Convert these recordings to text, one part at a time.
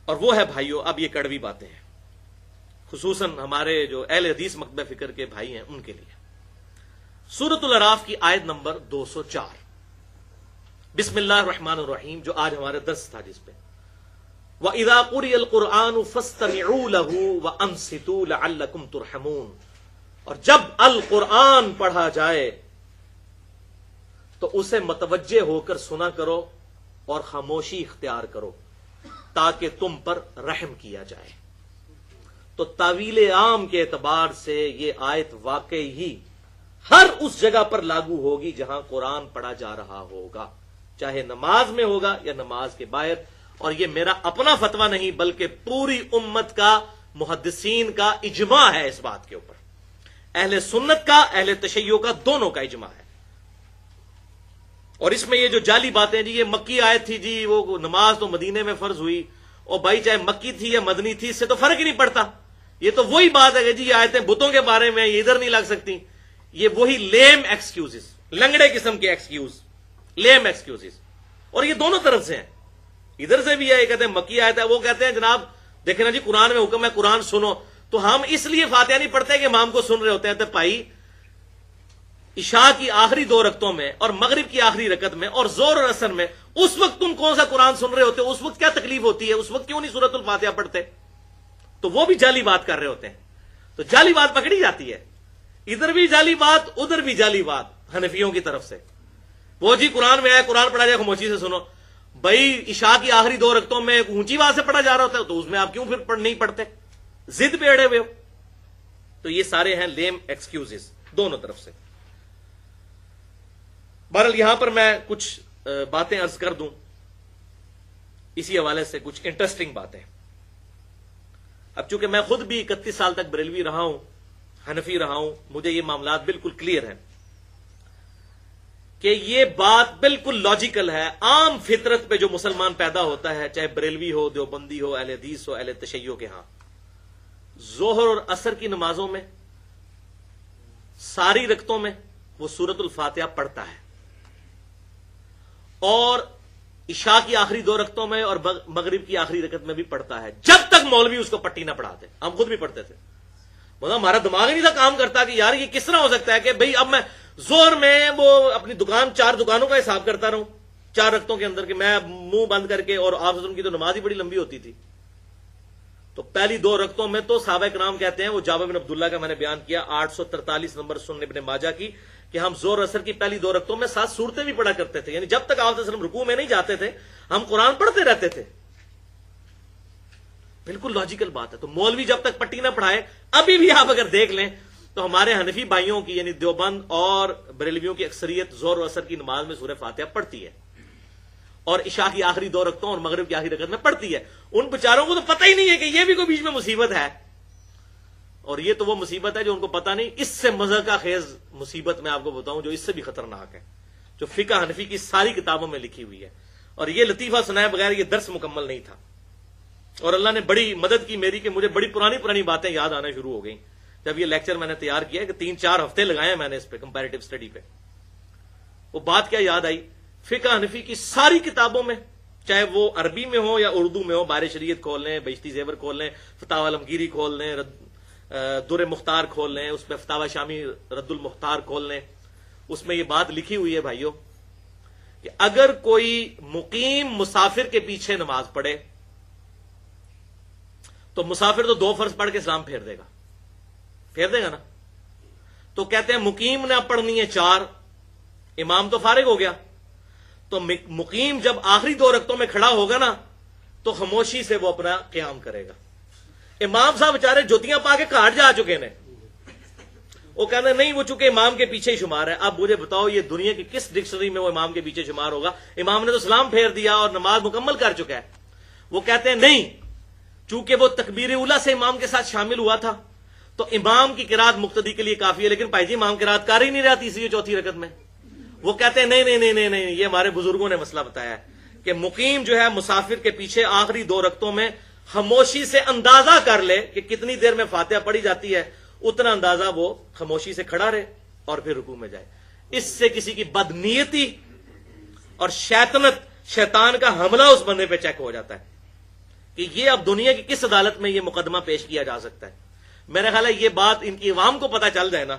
اور وہ ہے بھائیوں، اب یہ کڑوی باتیں ہیں، خصوصاً ہمارے جو اہل حدیث مکتبہ فکر کے بھائی ہیں ان کے لیے۔ سورۃ الاعراف کی آیت نمبر 204، بسم اللہ الرحمن الرحیم، جو آج ہمارا درس تھا جس پہ وَإِذَا قُرِئَ الْقُرْآنُ فَاسْتَمِعُوا لَهُ وَأَنصِتُوا لَعَلَّكُمْ تُرْحَمُونَ، اور جب القرآن پڑھا جائے تو اسے متوجہ ہو کر سنا کرو اور خاموشی اختیار کرو تاکہ تم پر رحم کیا جائے۔ تو تعویل عام کے اعتبار سے یہ آیت واقعی ہی ہر اس جگہ پر لاگو ہوگی جہاں قرآن پڑھا جا رہا ہوگا، چاہے نماز میں ہوگا یا نماز کے باہر۔ اور یہ میرا اپنا فتویٰ نہیں بلکہ پوری امت کا، محدثین کا اجماع ہے اس بات کے اوپر، اہل سنت کا، اہل تشیع کا، دونوں کا اجماع ہے۔ اور اس میں یہ جو جعلی باتیں جی، یہ مکی آیت تھی جی، وہ نماز تو مدینے میں فرض ہوئی، اور بھائی چاہے مکی تھی یا مدنی تھی، اس سے تو فرق ہی نہیں پڑتا۔ یہ تو وہی بات ہے کہ جی یہ آیتیں بتوں کے بارے میں، یہ ادھر نہیں لگ سکتی۔ یہ وہی لیم ایکسکیوزز، لنگڑے قسم کے ایکسکیوز، لیم ایکسکیوزز، اور یہ دونوں طرف سے ہیں۔ ادھر سے بھی ہے، یہ کہتے ہیں مکی آیت ہے، وہ کہتے ہیں جناب دیکھیں نا جی قرآن میں حکم ہے قرآن سنو، تو ہم اس لیے فاتحہ نہیں پڑھتے کہ امام کو سن رہے ہوتے ہیں۔ تو بھائی عشاء کی آخری 2 رکعتوں میں اور مغرب کی آخری رکعت میں اور ظہر اور عصر میں اس وقت تم کون سا قرآن سن رہے ہوتے ہو؟ اس وقت کیا تکلیف ہوتی ہے؟ اس وقت کیوں نہیں سورۃ الفاتحہ پڑھتے؟ تو وہ بھی جعلی بات کر رہے ہوتے ہیں، تو جعلی بات پکڑی جاتی ہے، ادھر بھی جعلی بات ادھر بھی جعلی بات حنفیوں کی طرف سے۔ وہ جی قرآن میں آیا، قرآن پڑھا جائے خاموشی سے سنو۔ بھائی عشاء کی آخری 2 رکعتوں میں اونچی آواز سے پڑھا جا رہا ہوتا ہے تو اس میں آپ کیوں پھر نہیں پڑھتے؟ ضد پہ اڑے ہوئے ہو۔ تو یہ سارے ہیں لیم ایکسکیوزز دونوں طرف سے۔ بہرحال یہاں پر میں کچھ باتیں عرض کر دوں اسی حوالے سے، کچھ انٹرسٹنگ باتیں۔ اب چونکہ میں خود بھی 31 سال تک بریلوی رہا ہوں، حنفی رہا ہوں، مجھے یہ معاملات بالکل کلیئر ہیں کہ یہ بات بالکل لاجیکل ہے۔ عام فطرت پہ جو مسلمان پیدا ہوتا ہے، چاہے بریلوی ہو، دیوبندی ہو، اہل حدیث ہو، اہل تشیع کے ہاں، ظہر اور عصر کی نمازوں میں ساری رکعتوں میں وہ سورۃ الفاتحہ پڑھتا ہے، اور عشاء کی آخری 2 رکعتوں میں اور مغرب کی آخری رکعت میں بھی پڑھتا ہے، جب تک مولوی اس کو پٹی نہ پڑھاتے۔ ہم خود بھی پڑھتے تھے، مطلب ہمارا دماغ ہی نہیں تھا کام کرتا کہ یار یہ کس طرح ہو سکتا ہے کہ بھئی اب میں زور میں وہ اپنی دکان 4 دکانوں کا حساب کرتا رہوں 4 رکعتوں کے اندر، کہ میں منہ بند کر کے، اور آپ کی تو نماز ہی بڑی لمبی ہوتی تھی۔ تو پہلی 2 رکعتوں میں تو صحابہ کرام کہتے ہیں، وہ جابر بن عبداللہ کا میں نے بیان کیا 843 نمبر سنن ابن ماجہ کی، کہ ہم زور اثر کی پہلی 2 رکعتوں میں 7 سورتیں بھی پڑھا کرتے تھے، یعنی جب تک آپ صلی اللہ علیہ وسلم رکوع میں نہیں جاتے تھے ہم قرآن پڑھتے رہتے تھے۔ بالکل لاجیکل بات ہے۔ تو مولوی جب تک پٹی نہ پڑھائے، ابھی بھی آپ اگر دیکھ لیں تو ہمارے حنفی بھائیوں کی یعنی دیوبند اور بریلویوں کی اکثریت زور و اثر کی نماز میں سورہ فاتحہ پڑھتی ہے، اور عشاء کی آخری 2 رکعتوں اور مغرب کی آخری رکعت میں پڑھتی ہے۔ ان بیچاروں کو تو پتہ ہی نہیں ہے کہ یہ بھی کوئی بیچ میں مصیبت ہے، اور یہ تو وہ مصیبت ہے جو ان کو پتہ نہیں۔ اس سے مضحکہ خیز مصیبت میں آپ کو بتاؤں جو اس سے بھی خطرناک ہے، جو فقہ حنفی کی ساری کتابوں میں لکھی ہوئی ہے۔ اور یہ لطیفہ سنائے بغیر یہ درس مکمل نہیں تھا، اور اللہ نے بڑی مدد کی میری کہ مجھے بڑی پرانی باتیں یاد آنا شروع ہو گئیں جب یہ لیکچر میں نے تیار کیا، کہ 3-4 ہفتے لگائے میں نے اس پہ کمپیریٹو اسٹڈی پہ۔ وہ بات کیا یاد آئی، فقہ حنفی کی ساری کتابوں میں، چاہے وہ عربی میں ہو یا اردو میں ہو، بار شریعت کھول لیں، بہشتی زیور کھول لیں، فتاوی علمگیری کھول لیں، در مختار کھول لیں، اس پہ فتاوی شامی رد المختار کھول لیں، اس میں یہ بات لکھی ہوئی ہے بھائیوں کہ اگر کوئی مقیم مسافر کے پیچھے نماز پڑھے تو مسافر تو 2 فرض پڑھ کے سلام پھیر دے گا نا، تو کہتے ہیں مقیم نے پڑھنی ہے 4، امام تو فارغ ہو گیا، تو مقیم جب آخری 2 رکعتوں میں کھڑا ہوگا نا تو خاموشی سے وہ اپنا قیام کرے گا۔ امام صاحب بیچارے جوتیاں پا کے کاٹ جا چکے ہیں، وہ کہتے ہیں نہیں وہ چونکہ امام کے پیچھے ہی شمار ہے۔ اب مجھے بتاؤ یہ دنیا کی کس ڈکشنری میں وہ امام کے پیچھے شمار ہوگا؟ امام نے تو سلام پھیر دیا اور نماز مکمل کر چکا ہے۔ وہ کہتے ہیں نہیں، چونکہ وہ تکبیر اولیٰ سے امام کے ساتھ شامل ہوا تھا تو امام کی قرات مقتدی کے لیے کافی ہے، لیکن بھائی جی امام قرات کر ہی نہیں رہا تیسری 4تھی رکعت میں۔ وہ کہتے ہیں نہیں، یہ ہمارے بزرگوں نے مسئلہ بتایا ہے کہ مقیم جو ہے مسافر کے پیچھے آخری 2 رکعتوں میں خاموشی سے اندازہ کر لے کہ کتنی دیر میں فاتحہ پڑھی جاتی ہے، اتنا اندازہ وہ خاموشی سے کھڑا رہے اور پھر رکوع میں جائے۔ اس سے کسی کی بدنیتی اور شیطان کا حملہ اس بندے پہ چیک ہو جاتا ہے کہ یہ اب دنیا کی کس عدالت میں یہ مقدمہ پیش کیا جا سکتا ہے. میرا خیال ہے یہ بات ان کی عوام کو پتا چل جائے نا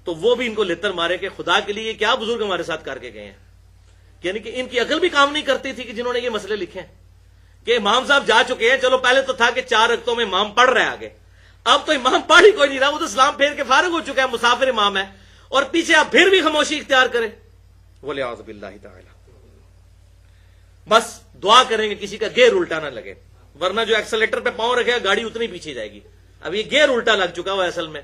تو وہ بھی ان کو لتر مارے کہ خدا کے لیے کیا بزرگ ہمارے ساتھ کر کے گئے ہیں. یعنی کہ ان کی عقل بھی کام نہیں کرتی تھی کہ جنہوں نے یہ مسئلے لکھے ہیں کہ امام صاحب جا چکے ہیں. چلو پہلے تو تھا کہ 4 رکعتوں میں امام پڑھ رہے آگے, اب تو امام پڑھ ہی کوئی نہیں رہا, وہ تو سلام پھیر کے فارغ ہو چکا ہے, مسافر امام ہے, اور پیچھے آپ پھر بھی خاموشی اختیار کریں. وَلِعَوْذُ بِاللَّهِ تعالی. بس دعا کریں گے کسی کا گیئر الٹا نہ لگے, ورنہ جو ایکسیلیٹر پہ پاؤں رکھے گا گاڑی اتنی پیچھے جائے گی. اب یہ گیئر الٹا لگ چکا ہوا اصل میں,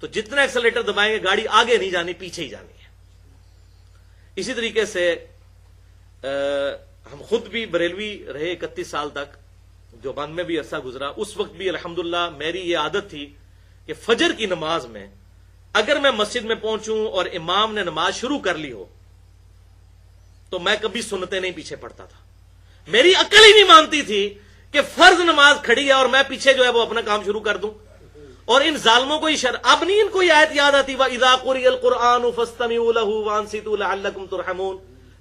تو جتنا ایکسیلیٹر دبائیں گے گاڑی آگے نہیں جانی, پیچھے ہی جانی ہے. اسی طریقے سے ہم خود بھی بریلوی رہے 31 سال تک, جو بند میں بھی عرصہ گزرا, اس وقت بھی الحمدللہ میری یہ عادت تھی کہ فجر کی نماز میں اگر میں مسجد میں پہنچوں اور امام نے نماز شروع کر لی ہو تو میں کبھی سنتے نہیں پیچھے پڑتا تھا. میری عقل ہی نہیں مانتی تھی کہ فرض نماز کھڑی ہے اور میں پیچھے جو ہے وہ اپنا کام شروع کر دوں. اور ان ظالموں کو اب نہیں ان کو یہ آیت یاد آتی وَإِذَا قُرِئَ الْقُرْآنُ فَاسْتَمِعُوا لَهُ وَأَنصِتُوا لَعَلَّكُمْ تُرْحَمُونَ.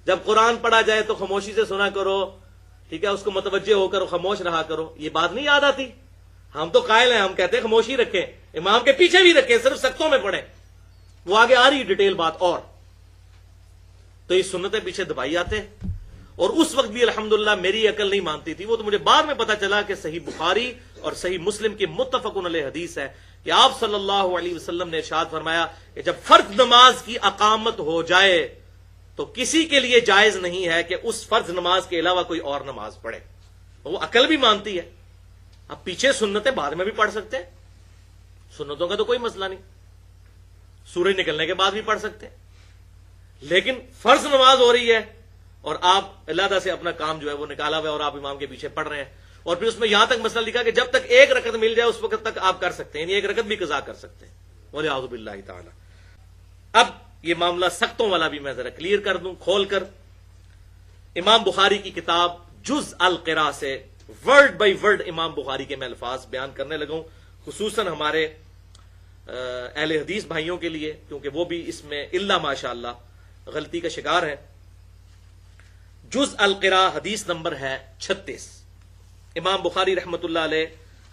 جب قرآن پڑھا جائے تو خاموشی سے سنا کرو, ٹھیک ہے, اس کو متوجہ ہو کر خاموش رہا کرو. یہ بات نہیں یاد آتی. ہم تو قائل ہیں, ہم کہتے ہیں خاموشی رکھیں, امام کے پیچھے بھی رکھیں, صرف سختوں میں پڑھیں. وہ آگے آ رہی ڈیٹیل بات. اور تو یہ سنتیں پیچھے دبائی آتے, اور اس وقت بھی الحمدللہ میری عقل نہیں مانتی تھی. وہ تو مجھے بعد میں پتا چلا کہ صحیح بخاری اور صحیح مسلم کی متفق علیہ حدیث ہے کہ آپ صلی اللہ علیہ وسلم نے ارشاد فرمایا کہ جب فرض نماز کی اقامت ہو جائے تو کسی کے لیے جائز نہیں ہے کہ اس فرض نماز کے علاوہ کوئی اور نماز پڑھے. وہ عقل بھی مانتی ہے. اب پیچھے سنتیں بعد میں بھی پڑھ سکتے ہیں, سنتوں کا تو کوئی مسئلہ نہیں, سورج نکلنے کے بعد بھی پڑھ سکتے ہیں. لیکن فرض نماز ہو رہی ہے اور آپ علیحدہ سے اپنا کام جو ہے وہ نکالا ہوا ہے اور آپ امام کے پیچھے پڑھ رہے ہیں, اور پھر اس میں یہاں تک مسئلہ لکھا کہ جب تک 1 رکعت مل جائے اس وقت تک آپ کر سکتے ہیں, یعنی 1 رکعت بھی قضا کر سکتے ہیں. وَلِعَوْذُ بِاللَّهِ تعالی. اب یہ معاملہ سختوں والا بھی میں ذرا کلیئر کر دوں کھول کر. امام بخاری کی کتاب جز القرا سے ورڈ بائی ورڈ امام بخاری کے میں الفاظ بیان کرنے لگا ہوں, خصوصاً ہمارے اہل حدیث بھائیوں کے لیے, کیونکہ وہ بھی اس میں الا ماشاءاللہ غلطی کا شکار ہے. جز القرا حدیث نمبر ہے 36. امام بخاری رحمت اللہ علیہ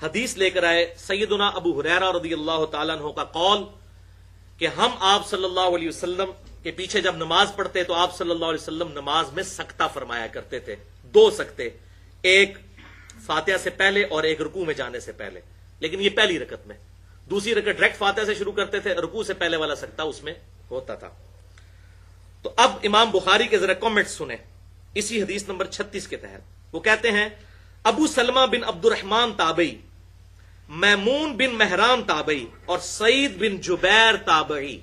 حدیث لے کر آئے سیدنا ابو ہریرہ رضی اللہ تعالیٰ عنہ کا قول کہ ہم آپ صلی اللہ علیہ وسلم کے پیچھے جب نماز پڑھتے تو آپ صلی اللہ علیہ وسلم نماز میں سکتہ فرمایا کرتے تھے. 2 سکتے, ایک فاتحہ سے پہلے اور ایک رکوع میں جانے سے پہلے. لیکن یہ پہلی رکعت میں, دوسری رکعت ڈائریکٹ فاتحہ سے شروع کرتے تھے, رکوع سے پہلے والا سکتہ اس میں ہوتا تھا. تو اب امام بخاری کے ذرا کامنٹ سنیں اسی حدیث نمبر 36 کے تحت. وہ کہتے ہیں ابو سلمہ بن عبد الرحمن تابعی, میمون بن مہران تابعی اور سعید بن جبیر تابعی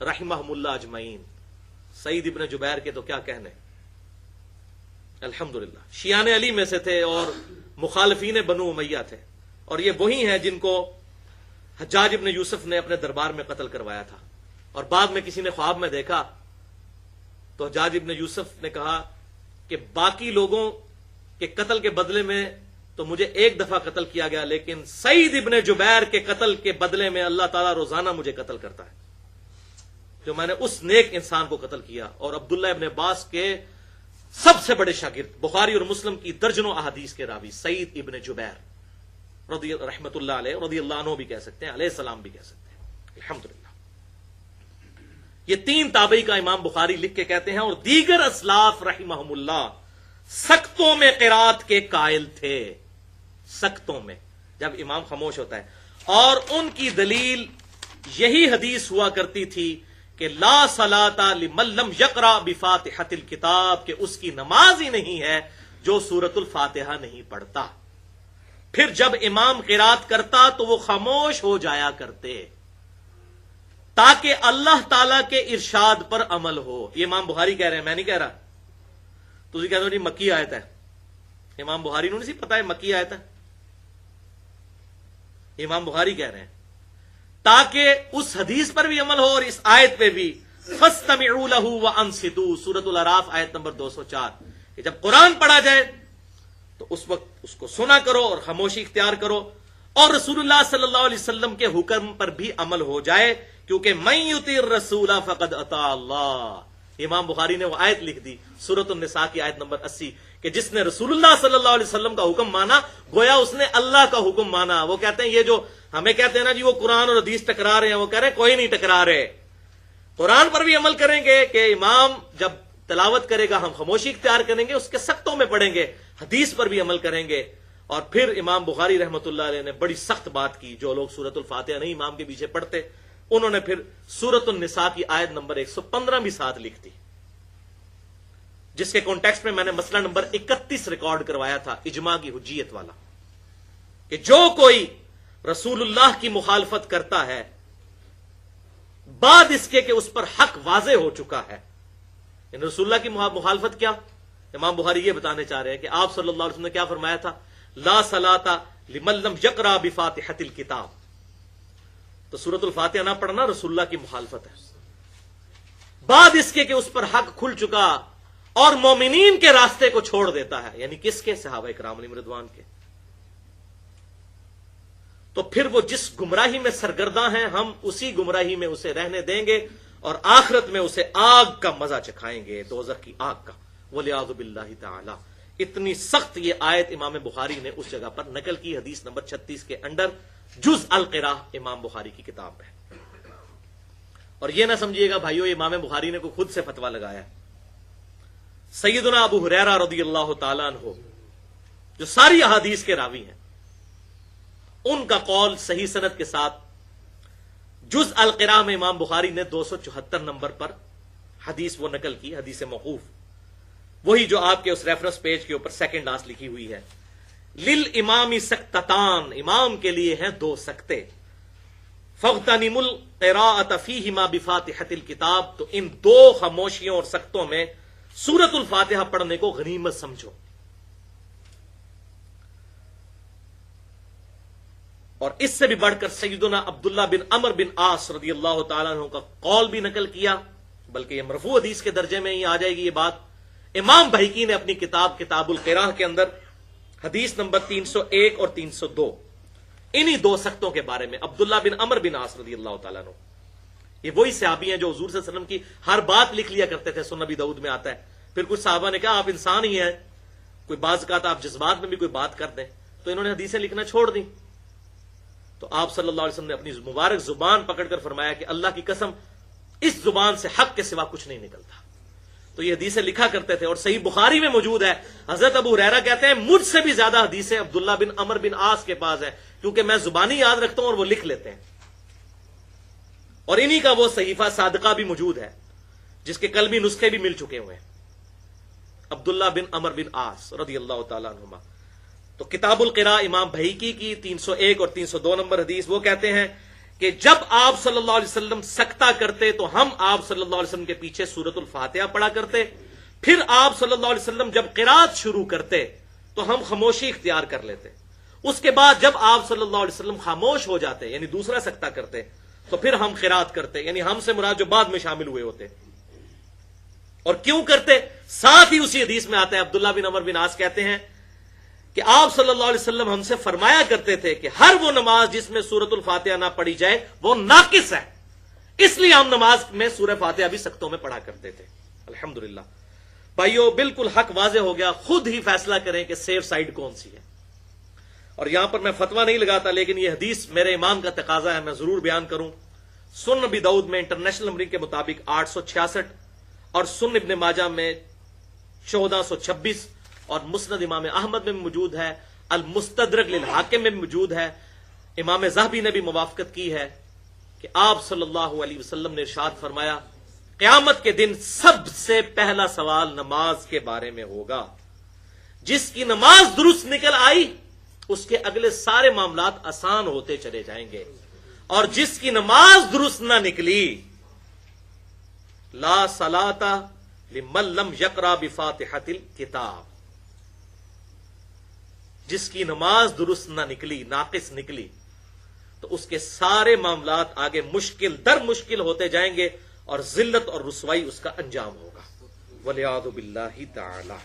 رحمہم اللہ اجمعین. سعید ابن جبیر کے تو کیا کہنے, الحمدللہ شیعان علی میں سے تھے اور مخالفین بنو امیہ تھے, اور یہ وہی ہیں جن کو حجاج ابن یوسف نے اپنے دربار میں قتل کروایا تھا. اور بعد میں کسی نے خواب میں دیکھا تو حجاج ابن یوسف نے کہا کہ باقی لوگوں کے قتل کے بدلے میں تو مجھے 1 دفعہ قتل کیا گیا, لیکن سعید ابن جبیر کے قتل کے بدلے میں اللہ تعالیٰ روزانہ مجھے قتل کرتا ہے, جو میں نے اس نیک انسان کو قتل کیا. اور عبداللہ ابن عباس کے سب سے بڑے شاگرد, بخاری اور مسلم کی درجنوں احادیث کے راوی سعید ابن جبیر رضی رحمت اللہ علیہ, رضی اللہ عنہ بھی کہہ سکتے ہیں, علیہ السلام بھی کہہ سکتے ہیں, الحمدللہ. یہ 3 تابعی کا امام بخاری لکھ کے کہتے ہیں, اور دیگر اسلاف رحمہم اللہ سختوں میں قرات کے قائل تھے, سختوں میں جب امام خاموش ہوتا ہے. اور ان کی دلیل یہی حدیث ہوا کرتی تھی کہ لا صلاۃ لمن لم یقرأ بفاتحۃ الکتاب, کہ اس کی نماز ہی نہیں ہے جو سورۃ الفاتحہ نہیں پڑھتا. پھر جب امام قرات کرتا تو وہ خاموش ہو جایا کرتے تاکہ اللہ تعالی کے ارشاد پر عمل ہو. یہ امام بخاری کہہ رہے ہیں, میں نہیں کہہ رہا. تو کہتے ہو جی مکی آیت ہے, امام بخاری نے نہیں پتا ہے مکی آیت ہے, امام بخاری کہہ رہے ہیں تاکہ اس حدیث پر بھی عمل ہو اور اس آیت پہ بھی. فَاسْتَمِعُوا لَهُ وَأَنصِتُوا سورۃ الاعراف آیت نمبر 204, کہ جب قرآن پڑھا جائے تو اس وقت اس کو سنا کرو اور خاموشی اختیار کرو, اور رسول اللہ صلی اللہ علیہ وسلم کے حکم پر بھی عمل ہو جائے, کیونکہ مَن یُطِعِ الرَّسُولَ فَقَدْ أَطَاعَ اللَّهَ, امام بخاری نے وہ آیت لکھ دی سورۃ النساء کی آیت نمبر 80 کہ جس نے رسول اللہ صلی اللہ علیہ وسلم کا حکم مانا گویا اس نے اللہ کا حکم مانا. وہ کہتے ہیں یہ جو ہمیں کہتے ہیں نا جی وہ قرآن اور حدیث ٹکرا رہے ہیں، وہ کہہ رہے ہیں کوئی نہیں ٹکرا رہے. قرآن پر بھی عمل کریں گے کہ امام جب تلاوت کرے گا ہم خاموشی اختیار کریں گے، اس کے سختوں میں پڑھیں گے. حدیث پر بھی عمل کریں گے. اور پھر امام بخاری رحمۃ اللہ علیہ نے بڑی سخت بات کی. جو لوگ سورۃ الفاتحہ نہیں امام کے پیچھے پڑھتے انہوں نے پھر سورۃ النساء کی آیت نمبر 115 بھی ساتھ لکھ دی، جس کے کانٹیکسٹ میں نے مسئلہ نمبر 31 ریکارڈ کروایا تھا اجماع کی حجیت والا، کہ جو کوئی رسول اللہ کی مخالفت کرتا ہے بعد اس کے کہ اس پر حق واضح ہو چکا ہے. یعنی رسول اللہ کی مخالفت کیا؟ امام بخاری یہ بتانے چاہ رہے ہیں کہ آپ صلی اللہ علیہ وسلم نے کیا فرمایا تھا؟ لا صلاۃ لمن لم یقرأ بفاتحۃ الکتاب. تو سورۃ الفاتحہ نہ پڑھنا رسول اللہ کی مخالفت ہے. بعد اس کے کہ اس پر حق کھل چکا اور مومنین کے راستے کو چھوڑ دیتا ہے. یعنی کس کے؟ صحابہ کرام علیہم رضوان کے. تو پھر وہ جس گمراہی میں سرگرداں ہیں ہم اسی گمراہی میں اسے رہنے دیں گے اور آخرت میں اسے آگ کا مزہ چکھائیں گے، دوزخ کی آگ کا. وَلِعَاذُ بِاللَّهِ تعالی. اتنی سخت یہ آیت امام بخاری نے اس جگہ پر نقل کی حدیث نمبر 36 کے اندر جز القراء امام بخاری کی کتاب میں. اور یہ نہ سمجھیے گا بھائیو امام بخاری نے کوئی خود سے فتویٰ لگایا. سیدنا ابو ہریرہ رضی اللہ تعالیٰ عنہ جو ساری احادیث کے راوی ہیں، ان کا قول صحیح سند کے ساتھ جز القراء میں امام بخاری نے 274 نمبر پر حدیث وہ نقل کی، حدیث موقوف، وہی جو آپ کے اس ریفرنس پیج کے اوپر سیکنڈ لاسٹ لکھی ہوئی ہے. للامام سکتتان، امام کے لیے ہیں دو سکتے. فاغتنموا القراءۃ فیہما بفاتحۃ الکتاب، تو ان دو خاموشیوں اور سکتوں میں سورۃ الفاتحہ پڑھنے کو غنیمت سمجھو. اور اس سے بھی بڑھ کر سیدنا عبداللہ بن عمر بن عاص رضی اللہ تعالیٰ عنہ کا قول بھی نقل کیا، بلکہ یہ مرفوع حدیث کے درجے میں ہی آ جائے گی یہ بات. امام بہقی نے اپنی کتاب کتاب القراء کے اندر حدیث نمبر 301 اور 302 انہی دو سختوں کے بارے میں عبداللہ بن عمر بن عاص رضی اللہ تعالیٰ عنہ، یہ وہی صحابی ہیں جو حضور صلی اللہ علیہ وسلم کی ہر بات لکھ لیا کرتے تھے. سنن نبی داؤد میں آتا ہے. پھر کچھ صحابہ نے کہا آپ انسان ہی ہیں، کوئی بعض کہا تھا آپ جذبات میں بھی کوئی بات کر دیں، تو انہوں نے حدیثیں لکھنا چھوڑ دی. تو آپ صلی اللہ علیہ وسلم نے اپنی مبارک زبان پکڑ کر فرمایا کہ اللہ کی قسم اس زبان سے حق کے سوا کچھ نہیں نکلتا. تو یہ حدیثیں لکھا کرتے تھے اور صحیح بخاری میں موجود ہے. حضرت ابو ہریرہ کہتے ہیں مجھ سے بھی زیادہ حدیثیں عبداللہ بن عمر بن عاص کے پاس ہے، کیونکہ میں زبانی یاد رکھتا ہوں اور وہ لکھ لیتے ہیں. اور انہی کا وہ صحیفہ صادقہ بھی موجود ہے جس کے قلمی نسخے بھی مل چکے ہوئے ہیں. عبداللہ بن عمر بن عاص رضی اللہ تعالیٰ عنہما. تو کتاب القراء امام بہقی کی 301 اور 302 نمبر حدیث وہ کہتے ہیں کہ جب آپ صلی اللہ علیہ وسلم سکتہ کرتے تو ہم آپ صلی اللہ علیہ وسلم کے پیچھے سورۃ الفاتحہ پڑھا کرتے. پھر آپ صلی اللہ علیہ وسلم جب قرات شروع کرتے تو ہم خاموشی اختیار کر لیتے. اس کے بعد جب آپ صلی اللہ علیہ وسلم خاموش ہو جاتے یعنی دوسرا سکتہ کرتے تو پھر ہم قرات کرتے، یعنی ہم سے مراد جو بعد میں شامل ہوئے ہوتے. اور کیوں کرتے؟ ساتھ ہی اسی حدیث میں آتا ہے عبداللہ بن عمر بن عاص کہتے ہیں کہ آپ صلی اللہ علیہ وسلم ہم سے فرمایا کرتے تھے کہ ہر وہ نماز جس میں سورۃ الفاتحہ نہ پڑھی جائے وہ ناقص ہے، اس لیے ہم نماز میں سورہ فاتحہ بھی سکتوں میں پڑھا کرتے تھے. الحمدللہ بھائیو بالکل حق واضح ہو گیا. خود ہی فیصلہ کریں کہ سیف سائیڈ کون سی ہے. اور یہاں پر میں فتویٰ نہیں لگاتا، لیکن یہ حدیث میرے امام کا تقاضا ہے، میں ضرور بیان کروں. سنن نبی داؤد میں انٹرنیشنل نمبرنگ کے مطابق 866 اور سنن ابن ماجہ میں 1426 اور مسند امام احمد میں بھی موجود ہے، المستدرک للحاکم میں بھی موجود ہے. امام ذہبی نے بھی موافقت کی ہے کہ آپ صلی اللہ علیہ وسلم نے ارشاد فرمایا قیامت کے دن سب سے پہلا سوال نماز کے بارے میں ہوگا. جس کی نماز درست نکل آئی اس کے اگلے سارے معاملات آسان ہوتے چلے جائیں گے، اور جس کی نماز درست نہ نکلی لا صلاۃ لمن لم یقرأ بفاتحۃ الکتاب، جس کی نماز درست نہ نکلی، ناقص نکلی، تو اس کے سارے معاملات آگے مشکل در مشکل ہوتے جائیں گے اور ذلت اور رسوائی اس کا انجام ہوگا. وَلِعَاذُ بِاللَّهِ تَعَالَى.